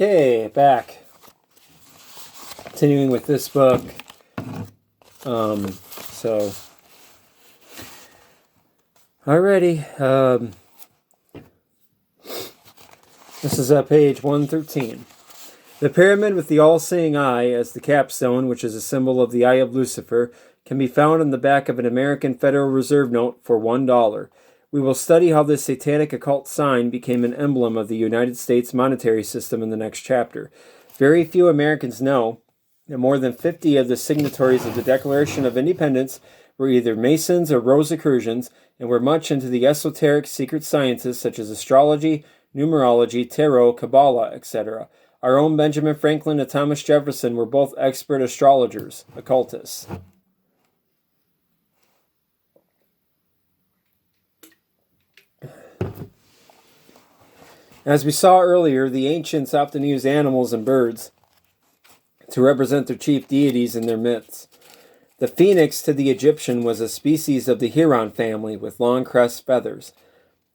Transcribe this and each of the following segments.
Okay, back. Continuing with this book. Alrighty. This is page 113. The pyramid with the all-seeing eye as the capstone, which is a symbol of the eye of Lucifer, can be found on the back of an American Federal Reserve note for $1. We will study how this satanic occult sign became an emblem of the United States monetary system in the next chapter. Very few Americans know that more than 50 of the signatories of the Declaration of Independence were either Masons or Rosicrucians and were much into the esoteric secret sciences such as astrology, numerology, tarot, Kabbalah, etc. Our own Benjamin Franklin and Thomas Jefferson were both expert astrologers, occultists. As we saw earlier, the ancients often used animals and birds to represent their chief deities in their myths. The phoenix to the Egyptian was a species of the heron family with long crest feathers.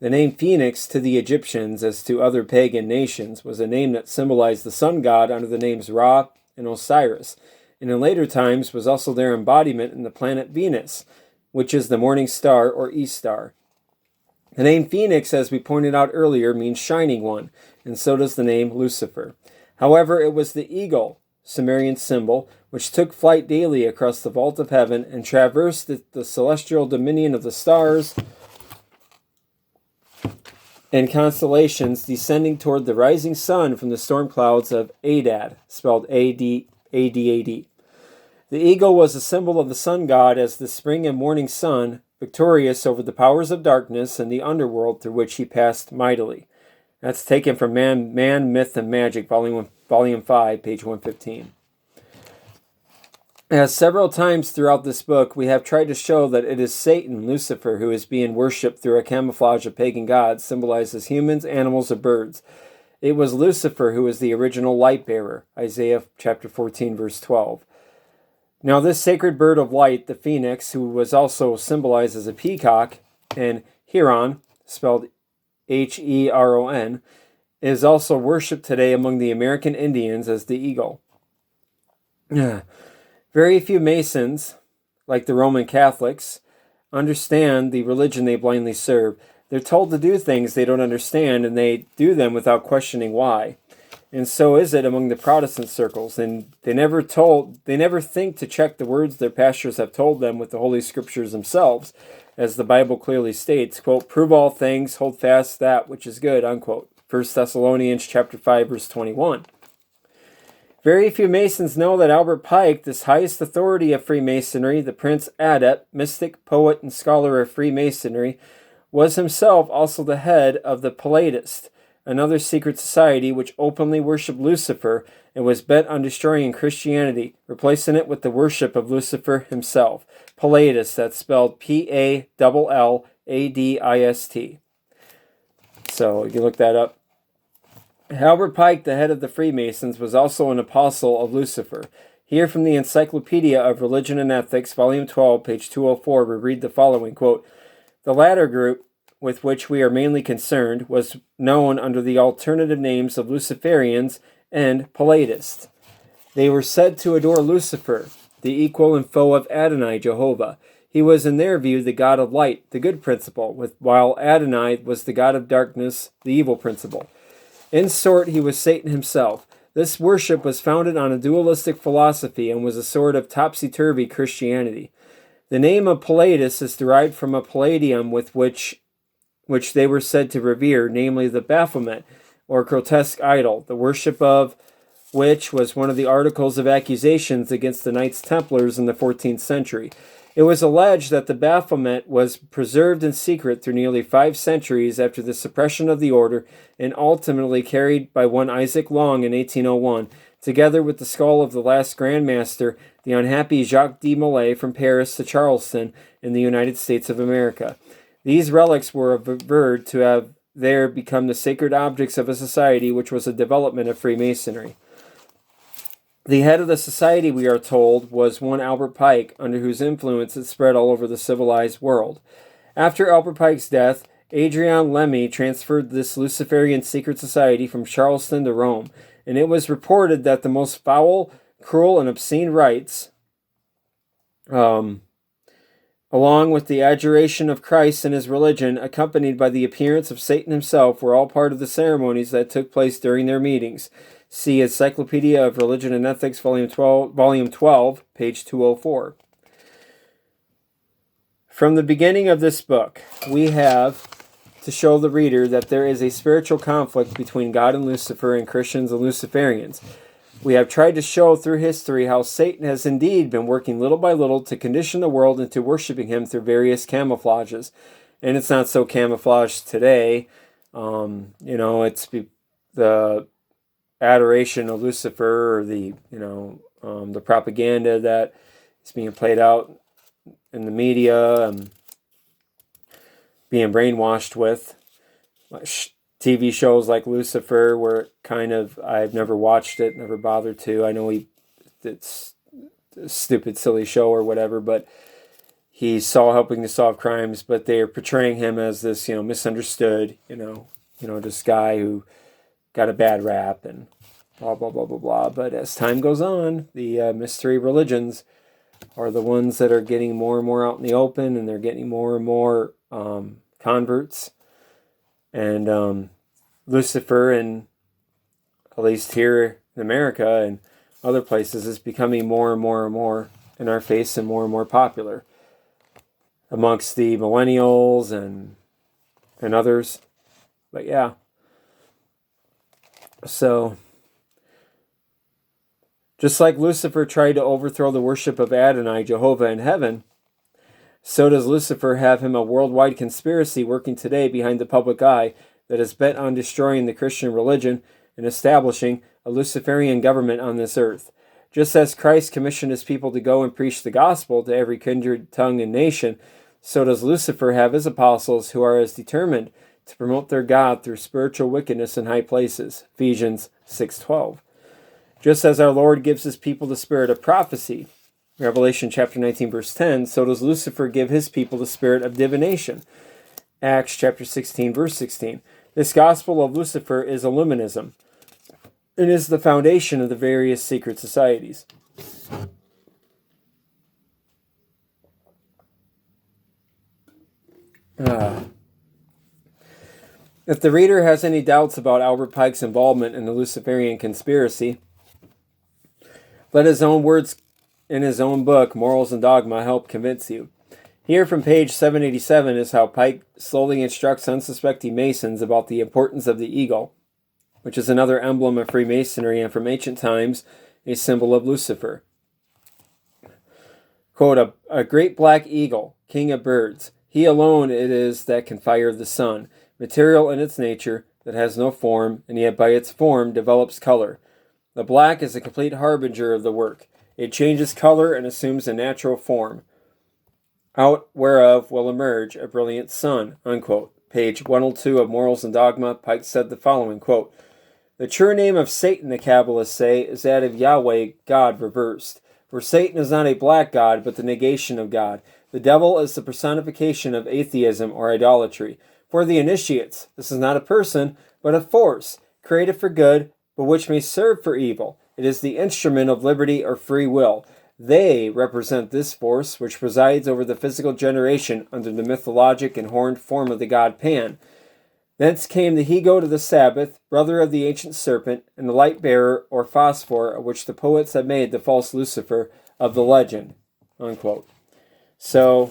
The name Phoenix to the Egyptians, as to other pagan nations, was a name that symbolized the sun god under the names Ra and Osiris, and in later times was also their embodiment in the planet Venus, which is the morning star or east star. The name Phoenix, as we pointed out earlier, means shining one, and so does the name Lucifer. However, it was the eagle, Sumerian symbol, which took flight daily across the vault of heaven and traversed the celestial dominion of the stars and constellations, descending toward the rising sun from the storm clouds of Adad, spelled A-D-A-D-A-D. The eagle was a symbol of the sun god as the spring and morning sun, victorious over the powers of darkness and the underworld through which he passed mightily. That's taken from Man, Myth, and Magic, Volume 5, page 115. As several times throughout this book, we have tried to show that it is Satan, Lucifer, who is being worshipped through a camouflage of pagan gods symbolized as humans, animals, or birds. It was Lucifer who was the original light bearer, Isaiah chapter 14, verse 12. Now this sacred bird of light, the phoenix, who was also symbolized as a peacock, and heron, spelled H-E-R-O-N, is also worshipped today among the American Indians as the eagle. Very few Masons, like the Roman Catholics, understand the religion they blindly serve. They're told to do things they don't understand, and they do them without questioning why. And so is it among the Protestant circles, and they never think to check the words their pastors have told them with the Holy Scriptures themselves, as the Bible clearly states, quote, "Prove all things, hold fast that which is good," unquote. 1 Thessalonians chapter 5, verse 21. Very few Masons know that Albert Pike, this highest authority of Freemasonry, the prince adept, mystic, poet, and scholar of Freemasonry, was himself also the head of the Palladists, another secret society which openly worshipped Lucifer and was bent on destroying Christianity, replacing it with the worship of Lucifer himself. Palladists, that's spelled P-A-L-L-A-D-I-S-T. So you can look that up. Albert Pike, the head of the Freemasons, was also an apostle of Lucifer. Here from the Encyclopedia of Religion and Ethics, Volume 12, page 204, we read the following, quote, "The latter group, with which we are mainly concerned, was known under the alternative names of Luciferians and Palladists. They were said to adore Lucifer, the equal and foe of Adonai, Jehovah. He was in their view the god of light, the good principle, while Adonai was the god of darkness, the evil principle. In short, he was Satan himself. This worship was founded on a dualistic philosophy and was a sort of topsy-turvy Christianity. The name of Palladius is derived from a palladium with which they were said to revere, namely the Baphomet, or grotesque idol, the worship of which was one of the articles of accusations against the Knights Templars in the 14th century. It was alleged that the Baphomet was preserved in secret through nearly 5 centuries after the suppression of the order and ultimately carried by one Isaac Long in 1801, together with the skull of the last Grand Master, the unhappy Jacques de Molay, from Paris to Charleston in the United States of America. These relics were averred to have there become the sacred objects of a society which was a development of Freemasonry. The head of the society, we are told, was one Albert Pike, under whose influence it spread all over the civilized world. After Albert Pike's death, Adrian Lemmy transferred this Luciferian secret society from Charleston to Rome, and it was reported that the most foul, cruel, and obscene rites, along with the adjuration of Christ and his religion, accompanied by the appearance of Satan himself, were all part of the ceremonies that took place during their meetings. See Encyclopedia of Religion and Ethics, Volume 12, page 204. From the beginning of this book, we have to show the reader that there is a spiritual conflict between God and Lucifer and Christians and Luciferians. We have tried to show through history how Satan has indeed been working little by little to condition the world into worshiping him through various camouflages. And it's not so camouflaged today. It's the adoration of Lucifer, or the propaganda that is being played out in the media and being brainwashed with. TV shows like Lucifer, where I've never watched it, never bothered to. I know it's a stupid, silly show or whatever, but he's helping to solve crimes, but they're portraying him as this, misunderstood, this guy who got a bad rap and blah, blah, blah, blah, blah. But as time goes on, the mystery religions are the ones that are getting more and more out in the open, and they're getting more and more converts. And Lucifer, and at least here in America and other places, is becoming more and more and more in our face and more popular amongst the millennials and others. But yeah. So, just like Lucifer tried to overthrow the worship of Adonai, Jehovah, in heaven, so does Lucifer have him a worldwide conspiracy working today behind the public eye that is bent on destroying the Christian religion and establishing a Luciferian government on this earth. Just as Christ commissioned his people to go and preach the gospel to every kindred, tongue, and nation, so does Lucifer have his apostles who are as determined to promote their God through spiritual wickedness in high places. Ephesians 6:12. Just as our Lord gives his people the spirit of prophecy, Revelation chapter 19, verse 10, so does Lucifer give his people the spirit of divination. Acts chapter 16, verse 16. This gospel of Lucifer is Illuminism. It is the foundation of the various secret societies. If the reader has any doubts about Albert Pike's involvement in the Luciferian conspiracy, let his own words in his own book, Morals and Dogma, help convince you. Here from page 787 is how Pike slowly instructs unsuspecting Masons about the importance of the eagle, which is another emblem of Freemasonry and from ancient times a symbol of Lucifer. Quote, a great black eagle, king of birds. He alone it is that can fire the sun, material in its nature, that has no form, and yet by its form develops color. The black is a complete harbinger of the work. It changes color and assumes a natural form, out whereof will emerge a brilliant sun, unquote. Page 102 of Morals and Dogma, Pike said the following, quote, the true name of Satan, the Kabbalists say, is that of Yahweh, God reversed. For Satan is not a black god, but the negation of God. The devil is the personification of atheism or idolatry. For the initiates, this is not a person, but a force, created for good, but which may serve for evil. It is the instrument of liberty or free will. They represent this force which presides over the physical generation under the mythologic and horned form of the god Pan. Thence came the he-goat of the Sabbath, brother of the ancient serpent, and the light-bearer or phosphor, of which the poets have made the false Lucifer of the legend, unquote. So,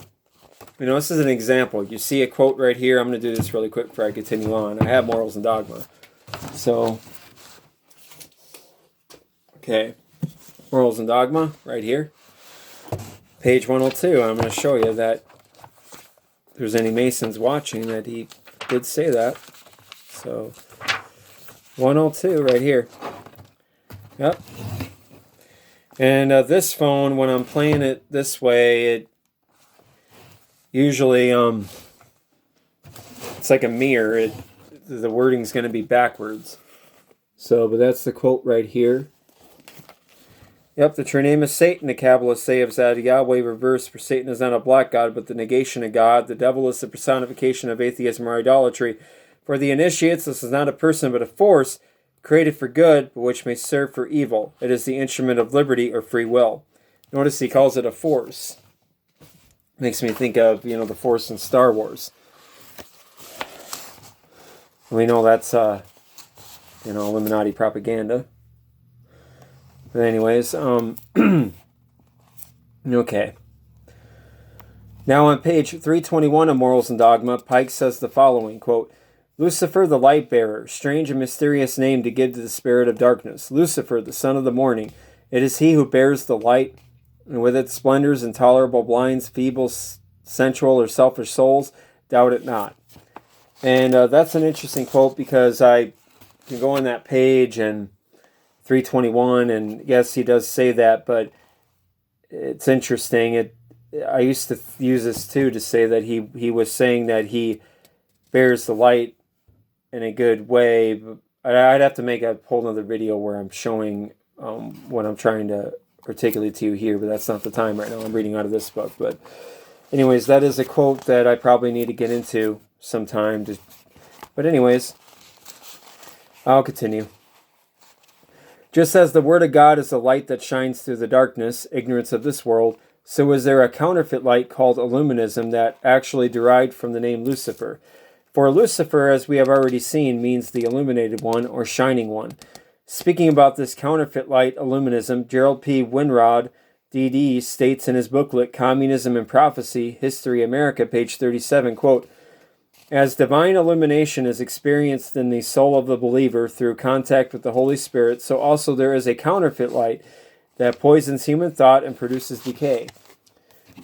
this is an example. You see a quote right here. I'm going to do this really quick before I continue on. I have Morals and Dogma. So, okay. Morals and Dogma, right here. Page 102. I'm going to show you that if there's any Masons watching that he did say that. So, 102 right here. Yep. And this phone, when I'm playing it this way, it usually, it's like a mirror. The wording's going to be backwards. So, but that's the quote right here. Yep, the true name is Satan, the Kabbalists say, of that Yahweh reversed, for Satan is not a black god, but the negation of God. The devil is the personification of atheism or idolatry. For the initiates, this is not a person, but a force, created for good, but which may serve for evil. It is the instrument of liberty or free will. Notice he calls it a force. Makes me think of, the Force in Star Wars. We know that's, Illuminati propaganda. But anyways, okay. Now on page 321 of Morals and Dogma, Pike says the following, quote, Lucifer the light bearer, strange and mysterious name to give to the spirit of darkness. Lucifer, the son of the morning. It is he who bears the light, and with its splendors intolerable blinds feeble, sensual, or selfish souls. Doubt it not. And that's an interesting quote, because I can go on that page and 321, and yes, he does say that, but it's interesting. I used to use this too to say that he was saying that he bears the light in a good way. I'd have to make a whole other video where I'm showing what I'm trying to articulate to you here, but that's not the time right now. I'm reading out of this book. But anyways, that is a quote that I probably need to get into sometime. But anyways, I'll continue. Just as the Word of God is the light that shines through the darkness, ignorance of this world, so is there a counterfeit light called Illuminism that actually derived from the name Lucifer. For Lucifer, as we have already seen, means the illuminated one or shining one. Speaking about this counterfeit light, Illuminism, Gerald P. Winrod, D.D., states in his booklet, Communism and Prophecy, History America, page 37, quote, As divine illumination is experienced in the soul of the believer through contact with the Holy Spirit, so also there is a counterfeit light that poisons human thought and produces decay.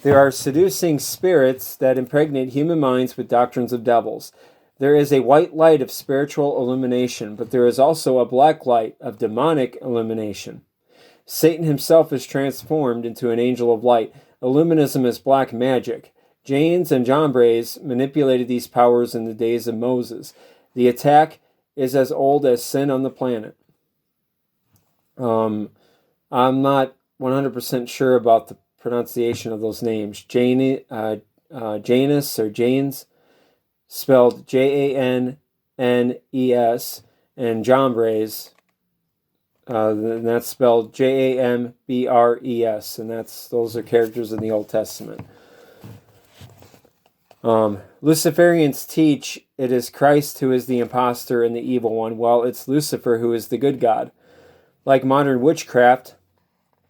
There are seducing spirits that impregnate human minds with doctrines of devils. There is a white light of spiritual illumination, but there is also a black light of demonic illumination. Satan himself is transformed into an angel of light. Illuminism is black magic. Janes and Jambres manipulated these powers in the days of Moses. The attack is as old as sin on the planet. I'm not 100% sure about the pronunciation of those names. Janus or Janes, spelled Jannes, and Jambres, and that's spelled Jambres, and those are characters in the Old Testament. Luciferians teach it is Christ who is the impostor and the evil one, while it's Lucifer who is the good God. Like modern witchcraft,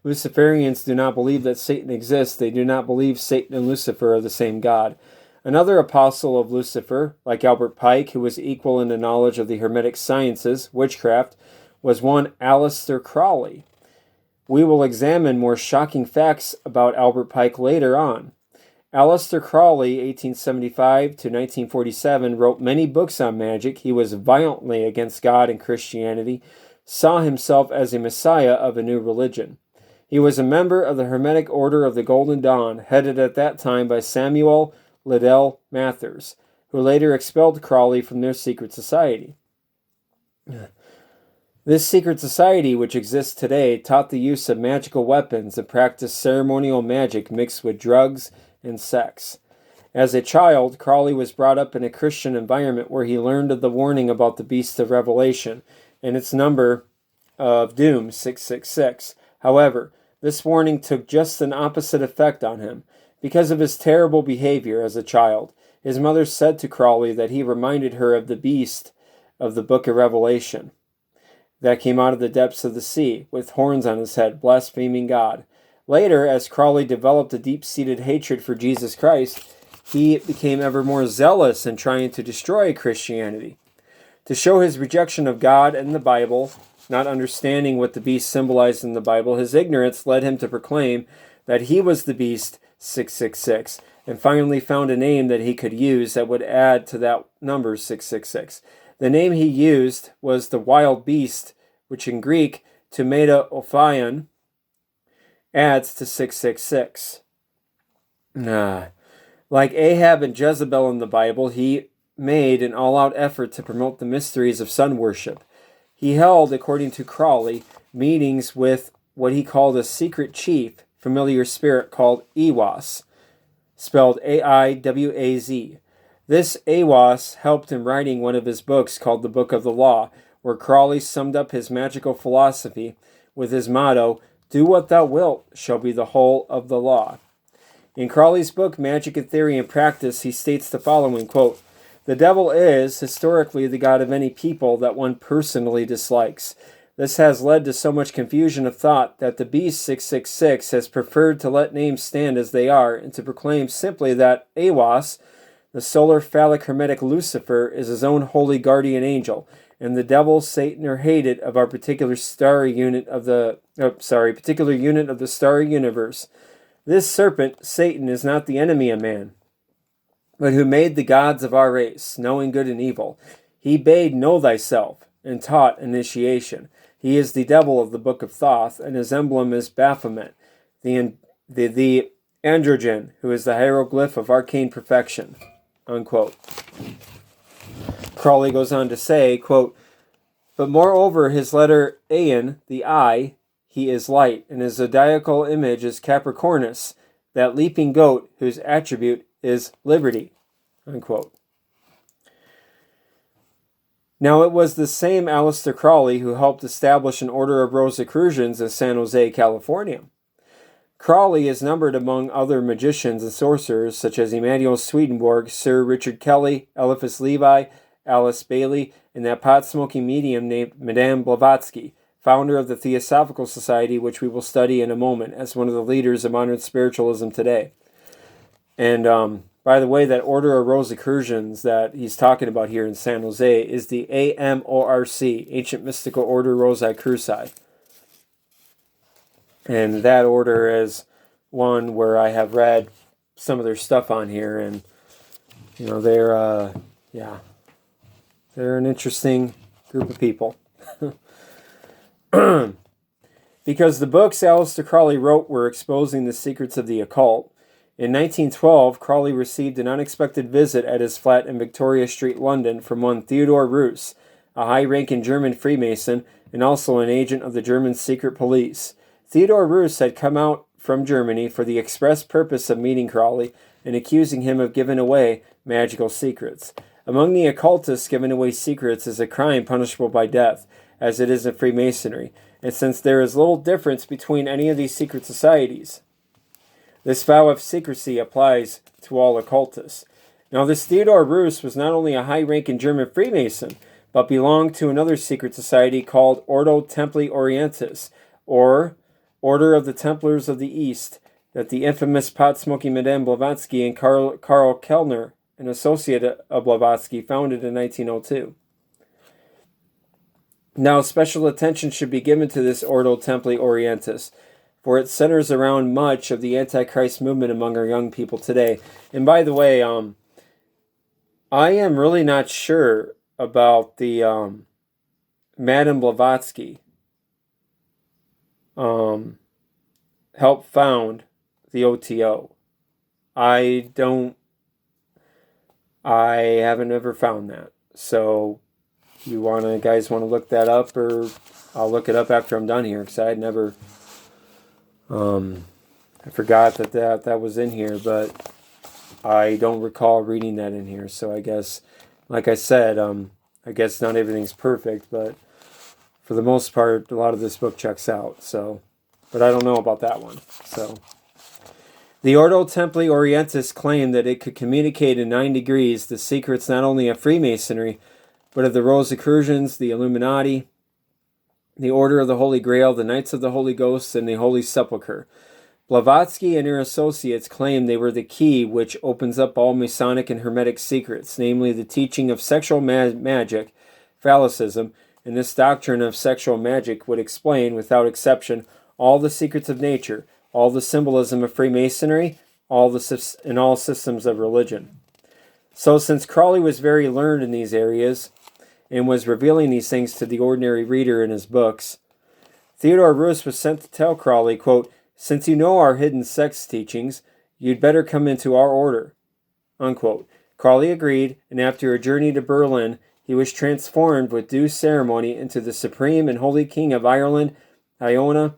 Luciferians do not believe that Satan exists. They do not believe Satan and Lucifer are the same God. Another apostle of Lucifer, like Albert Pike, who was equal in the knowledge of the Hermetic sciences, witchcraft, was one Aleister Crowley. We will examine more shocking facts about Albert Pike later on. Aleister Crowley, 1875 to 1947, wrote many books on magic. He was violently against God and Christianity, saw himself as a messiah of a new religion. He was a member of the Hermetic Order of the Golden Dawn, headed at that time by Samuel Liddell Mathers, who later expelled Crowley from their secret society. This secret society, which exists today, taught the use of magical weapons and practiced ceremonial magic mixed with drugs and sex. As a child, Crowley was brought up in a Christian environment where he learned of the warning about the beast of Revelation and its number of doom, 666. However, this warning took just an opposite effect on him. Because of his terrible behavior as a child, his mother said to Crowley that he reminded her of the beast of the book of Revelation that came out of the depths of the sea, with horns on his head, blaspheming God. Later, as Crowley developed a deep-seated hatred for Jesus Christ, he became ever more zealous in trying to destroy Christianity. To show his rejection of God and the Bible, not understanding what the beast symbolized in the Bible, his ignorance led him to proclaim that he was the beast 666, and finally found a name that he could use that would add to that number 666. The name he used was the wild beast, which in Greek, Tometa Ophion, adds to 666. Like Ahab and Jezebel in the Bible, he made an all-out effort to promote the mysteries of sun worship. He held, according to Crowley, meetings with what he called a secret chief, familiar spirit called Aiwaz, spelled A-I-W-A-Z. This Aiwaz helped in writing one of his books called the Book of the Law, where Crowley summed up his magical philosophy with his motto, "Do what thou wilt shall be the whole of the law." In Crowley's book, Magic in Theory and Practice, he states the following, quote, "The devil is, historically, the god of any people that one personally dislikes. This has led to so much confusion of thought that the beast 666 has preferred to let names stand as they are and to proclaim simply that Aiwass, the solar phallic hermetic Lucifer, is his own holy guardian angel, and the devil, Satan, or hated of our particular unit of the starry universe. This serpent, Satan, is not the enemy of man, but who made the gods of our race, knowing good and evil. He bade know thyself, and taught initiation. He is the devil of the Book of Thoth, and his emblem is Baphomet, the androgen, who is the hieroglyph of arcane perfection." Unquote. Crowley goes on to say, quote, "But moreover, his letter Ain, the I, he is light, and his zodiacal image is Capricornus, that leaping goat whose attribute is liberty." Unquote. Now, it was the same Aleister Crowley who helped establish an order of Rosicrucians in San Jose, California. Crowley is numbered among other magicians and sorcerers such as Emanuel Swedenborg, Sir Richard Kelly, Eliphas Levi, Alice Bailey, and that pot-smoking medium named Madame Blavatsky, founder of the Theosophical Society, which we will study in a moment as one of the leaders of modern spiritualism today. And by the way, that order of Rosicrucians that he's talking about here in San Jose is the AMORC, Ancient Mystical Order Rosicruci. And that order is one where I have read some of their stuff on here, and they're an interesting group of people. Because the books Aleister Crowley wrote were exposing the secrets of the occult. In 1912, Crowley received an unexpected visit at his flat in Victoria Street, London, from one Theodore Roos, a high-ranking German Freemason and also an agent of the German secret police. Theodore Roos had come out from Germany for the express purpose of meeting Crowley and accusing him of giving away magical secrets. Among the occultists, giving away secrets is a crime punishable by death, as it is in Freemasonry, and since there is little difference between any of these secret societies, this vow of secrecy applies to all occultists. Now, this Theodore Roos was not only a high-ranking German Freemason, but belonged to another secret society called Ordo Templi Orientis, or Order of the Templars of the East, that the infamous pot-smoking Madame Blavatsky and Karl Kellner, an associate of Blavatsky, founded in 1902. Now, special attention should be given to this Ordo Templi Orientis, for it centers around much of the Antichrist movement among our young people today. And by the way, I am really not sure about the Madame Blavatsky helped found the OTO. I haven't ever found that. So you guys want to look that up, or I'll look it up after I'm done here, because I had never I forgot that was in here, but I don't recall reading that in here. So I guess, like I said, I guess not everything's perfect, but for the most part, a lot of this book checks out. So, but I don't know about that one. So, the Ordo Templi Orientis claimed that it could communicate in 9 degrees the secrets not only of Freemasonry, but of the Rosicrucians, the Illuminati, the Order of the Holy Grail, the Knights of the Holy Ghost, and the Holy Sepulchre. Blavatsky and her associates claimed they were the key which opens up all Masonic and Hermetic secrets, namely the teaching of sexual magic, phallicism, and this doctrine of sexual magic would explain, without exception, all the secrets of nature, all the symbolism of Freemasonry, and all systems of religion. So since Crowley was very learned in these areas, and was revealing these things to the ordinary reader in his books, Theodore Roos was sent to tell Crowley, quote, "Since you know our hidden sex teachings, you'd better come into our order," unquote. Crowley agreed, and after a journey to Berlin, he was transformed with due ceremony into the supreme and holy king of Ireland, Iona,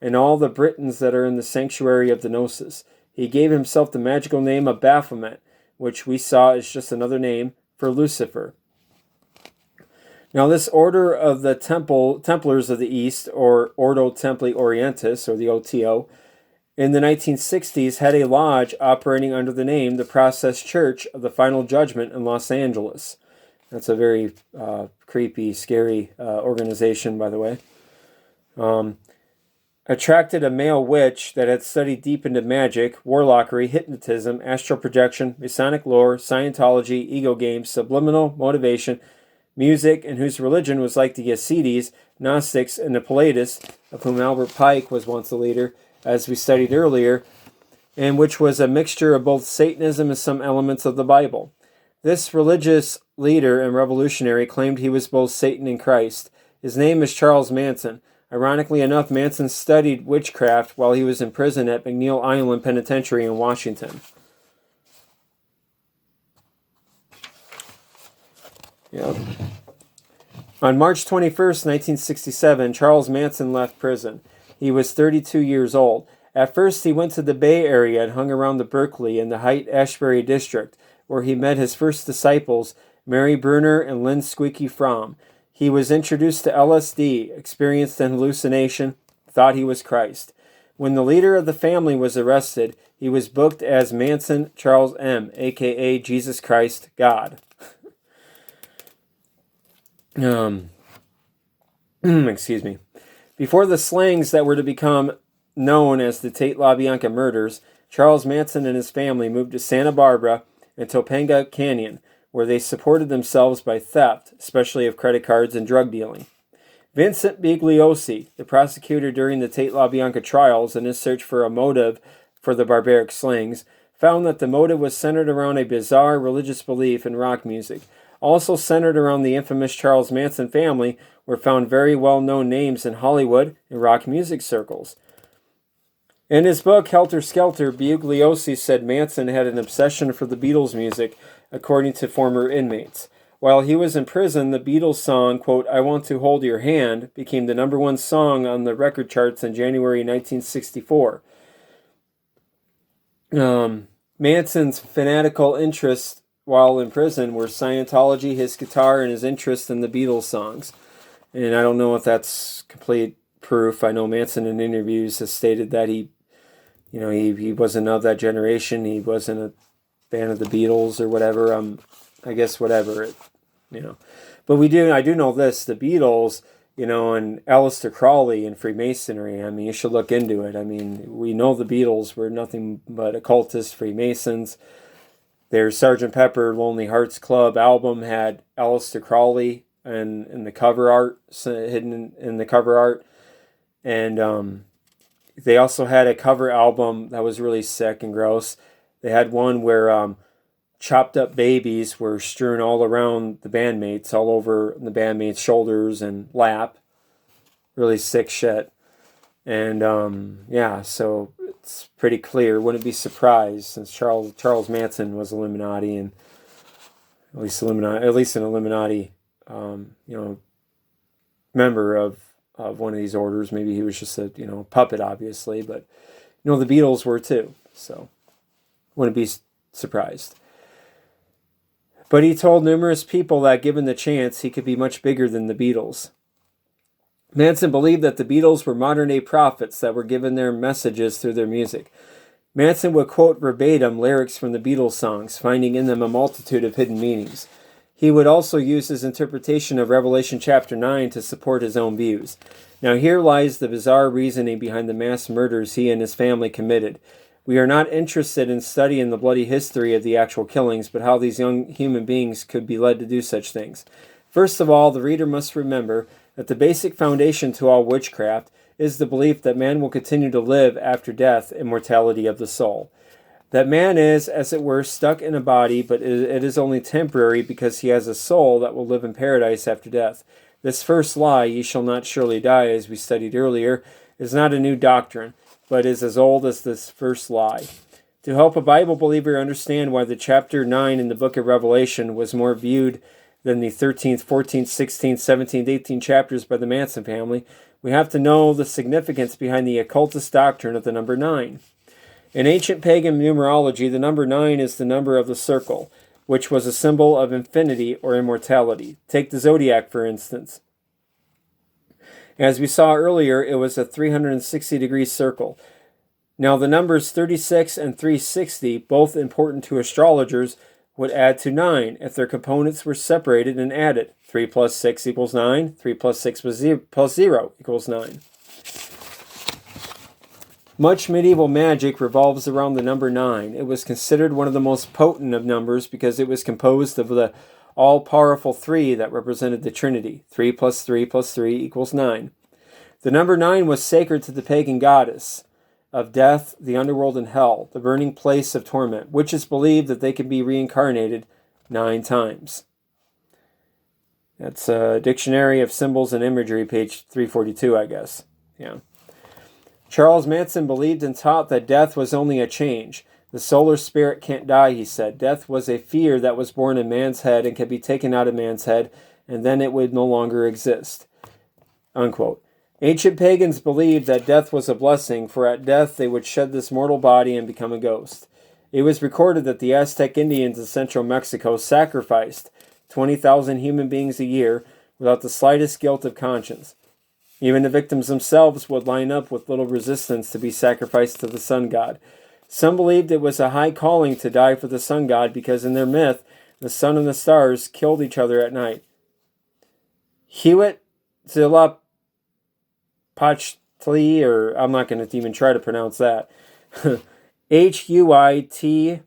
and all the Britons that are in the sanctuary of the Gnosis. He gave himself the magical name of Baphomet, which we saw is just another name for Lucifer. Now, this order of the Templars of the East, or Ordo Templi Orientis, or the OTO, in the 1960s had a lodge operating under the name the Process Church of the Final Judgment in Los Angeles. That's a very creepy, scary organization, by the way. Attracted a male witch that had studied deep into magic, warlockery, hypnotism, astral projection, Masonic lore, Scientology, ego games, subliminal motivation, music, and whose religion was like the Yezidis, Gnostics, and the Palladists, of whom Albert Pike was once a leader, as we studied earlier, and which was a mixture of both Satanism and some elements of the Bible. This religious leader and revolutionary claimed he was both Satan and Christ. His name is Charles Manson. Ironically enough, Manson studied witchcraft while he was in prison at McNeil Island Penitentiary in Washington. Yep. On March 21st, 1967, Charles Manson left prison. He was 32 years old. At first, he went to the Bay Area and hung around the Berkeley and the Haight-Ashbury district, where he met his first disciples, Mary Bruner and Lynn Squeaky Fromm. He was introduced to LSD, experienced an hallucination, thought he was Christ. When the leader of the family was arrested, he was booked as Manson Charles M., a.k.a. Jesus Christ God. Excuse me. Before the slangs that were to become known as the Tate LaBianca murders, Charles Manson and his family moved to Santa Barbara and Topanga Canyon, where they supported themselves by theft, especially of credit cards and drug dealing. Vincent Bigliosi, the prosecutor during the Tate LaBianca trials in his search for a motive for the barbaric slangs, found that the motive was centered around a bizarre religious belief in rock music. Also centered around the infamous Charles Manson family were found very well-known names in Hollywood and rock music circles. In his book, Helter Skelter, Bugliosi said Manson had an obsession for the Beatles music, according to former inmates. While he was in prison, the Beatles song, quote, I Want to Hold Your Hand, became the #1 song on the record charts in January 1964. Manson's fanatical interests while in prison were Scientology, his guitar, and his interest in the Beatles songs. And I don't know if that's complete proof. I know Manson in interviews has stated that he wasn't of that generation. He wasn't a fan of the Beatles or whatever. I guess whatever. But I do know this, the Beatles, and Aleister Crowley and Freemasonry. I mean, you should look into it. I mean, we know the Beatles were nothing but occultists, Freemasons. Their Sgt. Pepper Lonely Hearts Club album had Aleister Crowley in the cover art, hidden in the cover art. And they also had a cover album that was really sick and gross. They had one where chopped up babies were strewn all around the bandmates, all over the bandmates' shoulders and lap. Really sick shit. And so it's pretty clear. Wouldn't be surprised, since Charles Manson was Illuminati, and at least an Illuminati, member of one of these orders. Maybe he was just a puppet, obviously, but the Beatles were too. So wouldn't be surprised. But he told numerous people that given the chance, he could be much bigger than the Beatles. Manson believed that the Beatles were modern-day prophets that were given their messages through their music. Manson would quote verbatim lyrics from the Beatles songs, finding in them a multitude of hidden meanings. He would also use his interpretation of Revelation chapter 9 to support his own views. Now here lies the bizarre reasoning behind the mass murders he and his family committed. We are not interested in studying the bloody history of the actual killings, but how these young human beings could be led to do such things. First of all, the reader must remember that the basic foundation to all witchcraft is the belief that man will continue to live after death, immortality of the soul. That man is, as it were, stuck in a body, but it is only temporary because he has a soul that will live in paradise after death. This first lie, ye shall not surely die, as we studied earlier, is not a new doctrine, but is as old as this first lie. To help a Bible believer understand why the chapter 9 in the book of Revelation was more viewed than the 13th, 14th, 16th, 17th, 18th chapters by the Manson family, we have to know the significance behind the occultist doctrine of the number 9. In ancient pagan numerology, the number 9 is the number of the circle, which was a symbol of infinity or immortality. Take the zodiac, for instance. As we saw earlier, it was a 360-degree circle. Now, the numbers 36 and 360, both important to astrologers, would add to 9 if their components were separated and added. 3 plus 6 equals 9. 3 plus 6 plus 0 equals 9. Much medieval magic revolves around the number 9. It was considered one of the most potent of numbers because it was composed of the all-powerful 3 that represented the Trinity. 3 plus 3 plus 3 equals 9. The number 9 was sacred to the pagan goddess of death, the underworld, and hell, the burning place of torment. Witches believed that they could be reincarnated 9 times. That's a Dictionary of Symbols and Imagery, page 342, I guess. Yeah. Charles Manson believed and taught that death was only a change. The solar spirit can't die, he said. Death was a fear that was born in man's head and could be taken out of man's head, and then it would no longer exist. Unquote. Ancient pagans believed that death was a blessing, for at death they would shed this mortal body and become a ghost. It was recorded that the Aztec Indians in central Mexico sacrificed 20,000 human beings a year without the slightest guilt of conscience. Even the victims themselves would line up with little resistance to be sacrificed to the sun god. Some believed it was a high calling to die for the sun god because in their myth, the sun and the stars killed each other at night. Huitzilopochtli, or I'm not going to even try to pronounce that. Huitzilopochtli.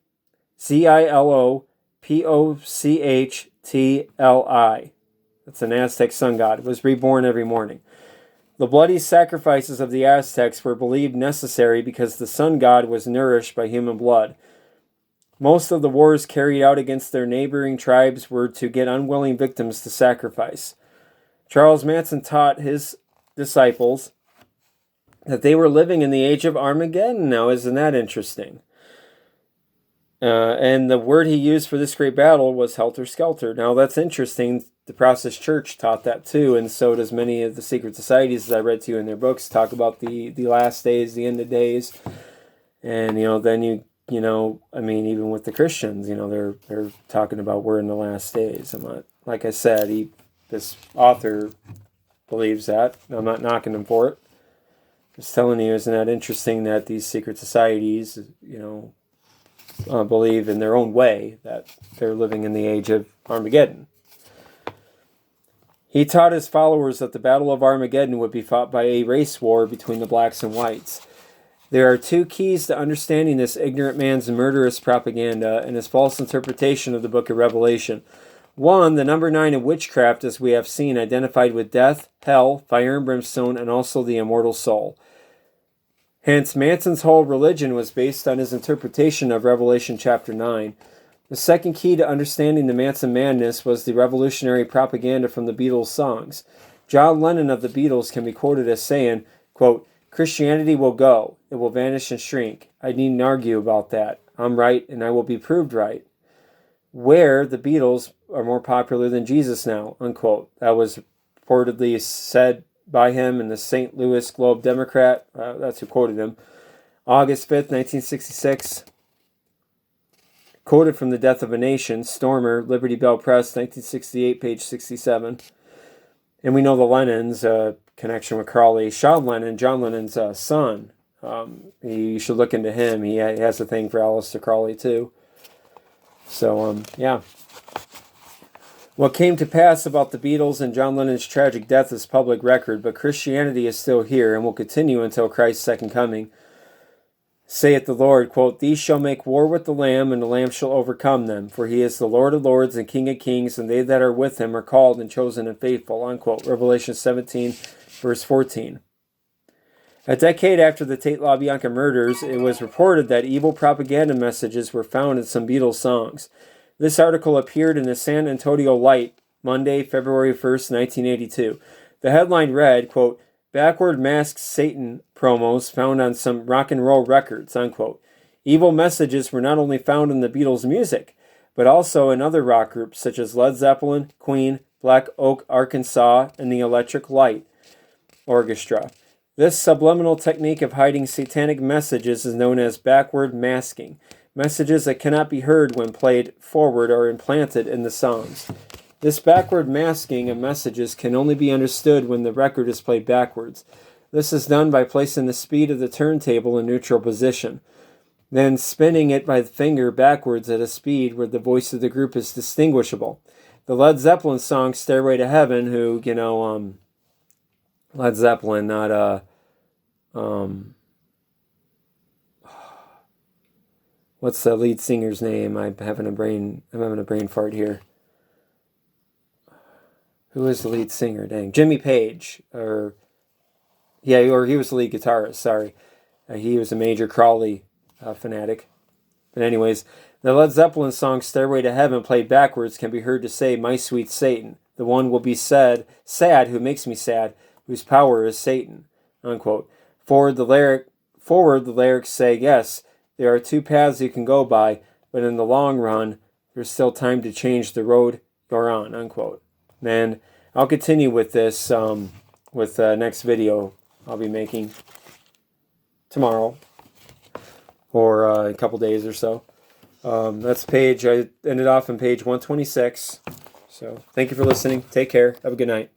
That's an Aztec sun god. It was reborn every morning. The bloody sacrifices of the Aztecs were believed necessary because the sun god was nourished by human blood. Most of the wars carried out against their neighboring tribes were to get unwilling victims to sacrifice. Charles Manson taught his disciples that they were living in the age of Armageddon. Now, isn't that interesting? And the word he used for this great battle was helter-skelter. Now, that's interesting. The Protestant Church taught that too, and so does many of the secret societies, as I read to you in their books, talk about the last days, the end of days. And, then even with the Christians, they're talking about we're in the last days. I'm not, like I said, this author believes that. I'm not knocking him for it. Just telling you, isn't that interesting that these secret societies, believe in their own way that they're living in the age of Armageddon. He taught his followers that the Battle of Armageddon would be fought by a race war between the blacks and whites. There are 2 keys to understanding this ignorant man's murderous propaganda and his false interpretation of the book of Revelation. 1, the number 9 of witchcraft, as we have seen, identified with death, hell, fire and brimstone, and also the immortal soul. Hence, Manson's whole religion was based on his interpretation of Revelation chapter 9. The second key to understanding the Manson madness was the revolutionary propaganda from the Beatles' songs. John Lennon of the Beatles can be quoted as saying, quote, "Christianity will go. It will vanish and shrink. I needn't argue about that. I'm right, and I will be proved right." Where the Beatles are more popular than Jesus now, unquote. That was reportedly said by him in the St. Louis Globe-Democrat. That's who quoted him. August 5th, 1966. Quoted from The Death of a Nation, Stormer, Liberty Bell Press, 1968, page 67. And we know the Lennons, connection with Crowley. Sean Lennon, John Lennon's son. You should look into him. He has a thing for Aleister Crowley, too. So, yeah. What came to pass about the Beatles and John Lennon's tragic death is public record, but Christianity is still here and will continue until Christ's second coming. Saith the Lord, quote, "These shall make war with the Lamb, and the Lamb shall overcome them. For he is the Lord of lords and King of kings, and they that are with him are called and chosen and faithful." Unquote. Revelation 17, verse 14. A decade after the Tate LaBianca murders, it was reported that evil propaganda messages were found in some Beatles songs. This article appeared in the San Antonio Light, Monday, February 1st, 1982. The headline read, quote, "Backward masked Satan promos found on some rock and roll records," unquote. Evil messages were not only found in the Beatles' music, but also in other rock groups such as Led Zeppelin, Queen, Black Oak, Arkansas, and the Electric Light Orchestra. This subliminal technique of hiding satanic messages is known as backward masking. Messages that cannot be heard when played forward are implanted in the songs. This backward masking of messages can only be understood when the record is played backwards. This is done by placing the speed of the turntable in neutral position, then spinning it by the finger backwards at a speed where the voice of the group is distinguishable. The Led Zeppelin song Stairway to Heaven, who, Led Zeppelin, not, what's the lead singer's name? I'm having a brain fart here. Who is the lead singer? Dang. Jimmy Page. Or he was the lead guitarist, sorry. He was a major Crowley fanatic. But anyways, the Led Zeppelin song Stairway to Heaven played backwards can be heard to say, "My sweet Satan, the one will be sad who makes me sad, whose power is Satan," unquote. Forward, the lyrics say, "Yes, there are two paths you can go by, but in the long run, there's still time to change the road you're on," unquote. And I'll continue with this with the next video I'll be making tomorrow or a couple days or so. That's I ended off on page 126. So thank you for listening. Take care. Have a good night.